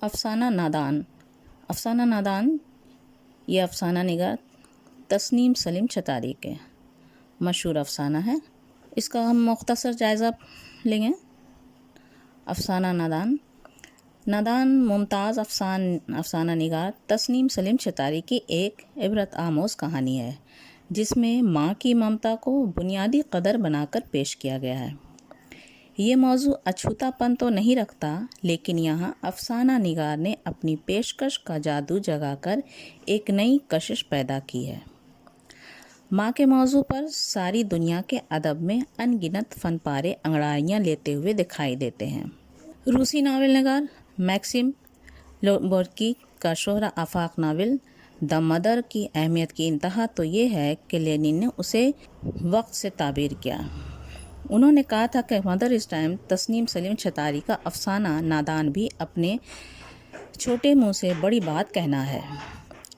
افسانہ نادان۔ افسانہ نادان یہ افسانہ نگار تسنیم سلیم چتاری کے مشہور افسانہ ہے۔ اس کا ہم مختصر جائزہ لیں گے۔ افسانہ نادان۔ نادان ممتاز افسانہ نگار تسنیم سلیم چتاری کی ایک عبرت آموز کہانی ہے، جس میں ماں کی ممتا کو بنیادی قدر بنا کر پیش کیا گیا ہے۔ یہ موضوع اچھوتا پن تو نہیں رکھتا، لیکن یہاں افسانہ نگار نے اپنی پیشکش کا جادو جگا کر ایک نئی کشش پیدا کی ہے۔ ماں کے موضوع پر ساری دنیا کے ادب میں ان گنت فن پارے انگڑائیاں لیتے ہوئے دکھائی دیتے ہیں۔ روسی ناول نگار میکسیم گورکی کا شہرہ آفاق ناول دی مدر کی اہمیت کی انتہا تو یہ ہے کہ لینن نے اسے وقت سے تعبیر کیا۔ انہوں نے کہا تھا کہ مدر اس ٹائم تسنیم سلیم چتاری کا افسانہ نادان بھی اپنے چھوٹے منہ سے بڑی بات کہنا ہے۔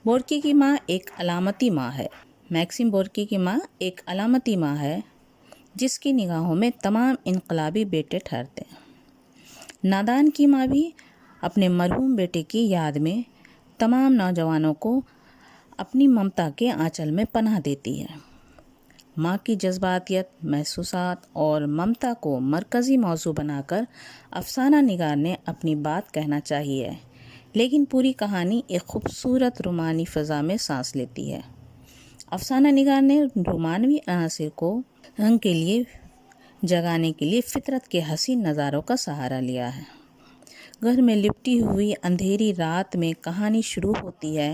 گورکی کی ماں ایک علامتی ماں ہے۔ میکسیم گورکی کی ماں ایک علامتی ماں ہے، جس کی نگاہوں میں تمام انقلابی بیٹے ٹھہرتے ہیں۔ نادان کی ماں بھی اپنے مرحوم بیٹے کی یاد میں تمام نوجوانوں کو اپنی ممتا کے آنچل میں پناہ دیتی ہے۔ ماں کی جذباتیت، محسوسات اور ممتا کو مرکزی موضوع بنا کر افسانہ نگار نے اپنی بات کہنا چاہیے، لیکن پوری کہانی ایک خوبصورت رومانی فضا میں سانس لیتی ہے۔ افسانہ نگار نے رومانوی عناصر کو رنگ کے لیے جگانے کے لیے فطرت کے حسین نظاروں کا سہارا لیا ہے۔ گھر میں لپٹی ہوئی اندھیری رات میں کہانی شروع ہوتی ہے۔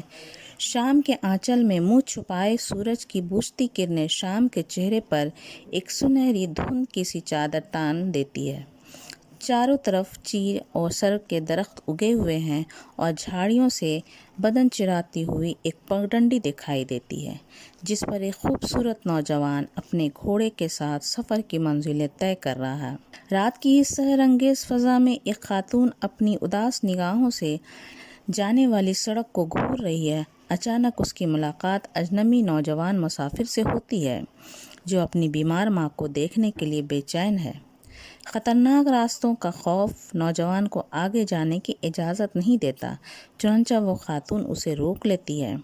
شام کے آنچل میں منہ چھپائے سورج کی بوجھتی کرنیں شام کے چہرے پر ایک سنہری دھند کی سی چادر تان دیتی ہے۔ چاروں طرف چیر اور سر کے درخت اگے ہوئے ہیں اور جھاڑیوں سے بدن چراتی ہوئی ایک پگڈنڈی دکھائی دیتی ہے، جس پر ایک خوبصورت نوجوان اپنے گھوڑے کے ساتھ سفر کی منزلیں طے کر رہا ہے۔ رات کی اس سحر انگیز فضا میں ایک خاتون اپنی اداس نگاہوں سے جانے والی سڑک کو گھور رہی ہے۔ اچانک اس کی ملاقات اجنبی نوجوان مسافر سے ہوتی ہے، جو اپنی بیمار ماں کو دیکھنے کے لیے بے چین ہے۔ خطرناک راستوں کا خوف نوجوان کو آگے جانے کی اجازت نہیں دیتا، چنانچہ وہ خاتون اسے روک لیتی ہے۔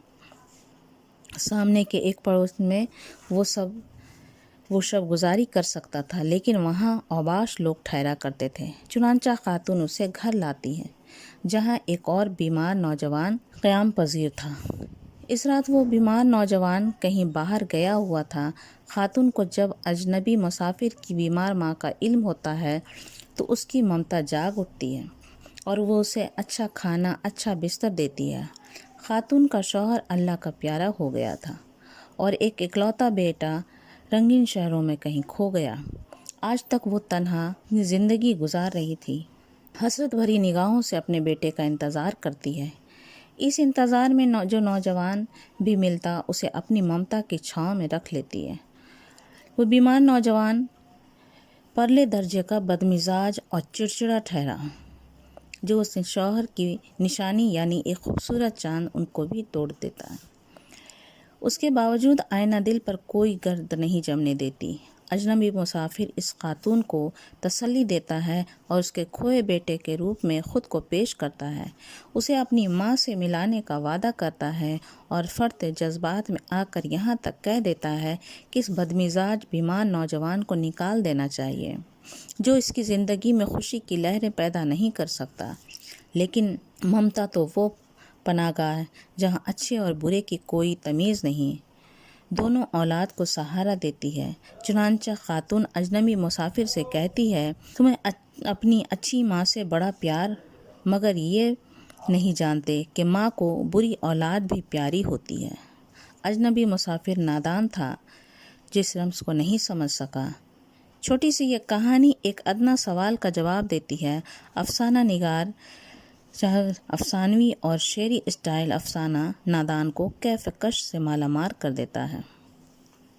سامنے کے ایک پڑوس میں وہ شب گزاری کر سکتا تھا، لیکن وہاں اوباش لوگ ٹھہرا کرتے تھے۔ چنانچہ خاتون اسے گھر لاتی ہے، جہاں ایک اور بیمار نوجوان قیام پذیر تھا۔ اس رات وہ بیمار نوجوان کہیں باہر گیا ہوا تھا۔ خاتون کو جب اجنبی مسافر کی بیمار ماں کا علم ہوتا ہے تو اس کی ممتا جاگ اٹھتی ہے اور وہ اسے اچھا کھانا، اچھا بستر دیتی ہے۔ خاتون کا شوہر اللہ کا پیارا ہو گیا تھا اور ایک اکلوتا بیٹا رنگین شہروں میں کہیں کھو گیا۔ آج تک وہ تنہا زندگی گزار رہی تھی، حسرت بھری نگاہوں سے اپنے بیٹے کا انتظار کرتی ہے۔ اس انتظار میں جو نوجوان بھی ملتا اسے اپنی ممتا کی چھاؤں میں رکھ لیتی ہے۔ وہ بیمار نوجوان پرلے درجے کا بدمزاج اور چڑچڑا ٹھہرا، جو اس شوہر کی نشانی یعنی ایک خوبصورت چاند ان کو بھی توڑ دیتا ہے۔ اس کے باوجود آئینہ دل پر کوئی گرد نہیں جمنے دیتی۔ اجنبی مسافر اس خاتون کو تسلی دیتا ہے اور اس کے کھوئے بیٹے کے روپ میں خود کو پیش کرتا ہے، اسے اپنی ماں سے ملانے کا وعدہ کرتا ہے اور فرط جذبات میں آ کر یہاں تک کہہ دیتا ہے کہ اس بدمزاج بیمار نوجوان کو نکال دینا چاہیے، جو اس کی زندگی میں خوشی کی لہریں پیدا نہیں کر سکتا۔ لیکن ممتا تو وہ پناہ گاہ ہے جہاں اچھے اور برے کی کوئی تمیز نہیں، دونوں اولاد کو سہارا دیتی ہے۔ چنانچہ خاتون اجنبی مسافر سے کہتی ہے، تمہیں اپنی اچھی ماں سے بڑا پیار، مگر یہ نہیں جانتے کہ ماں کو بری اولاد بھی پیاری ہوتی ہے۔ اجنبی مسافر نادان تھا، جس رمز کو نہیں سمجھ سکا۔ چھوٹی سی یہ کہانی ایک ادنیٰ سوال کا جواب دیتی ہے۔ افسانہ نگار افسانوی اور شعری اسٹائل افسانہ نادان کو کیف کش سے مالا مال کر دیتا ہے۔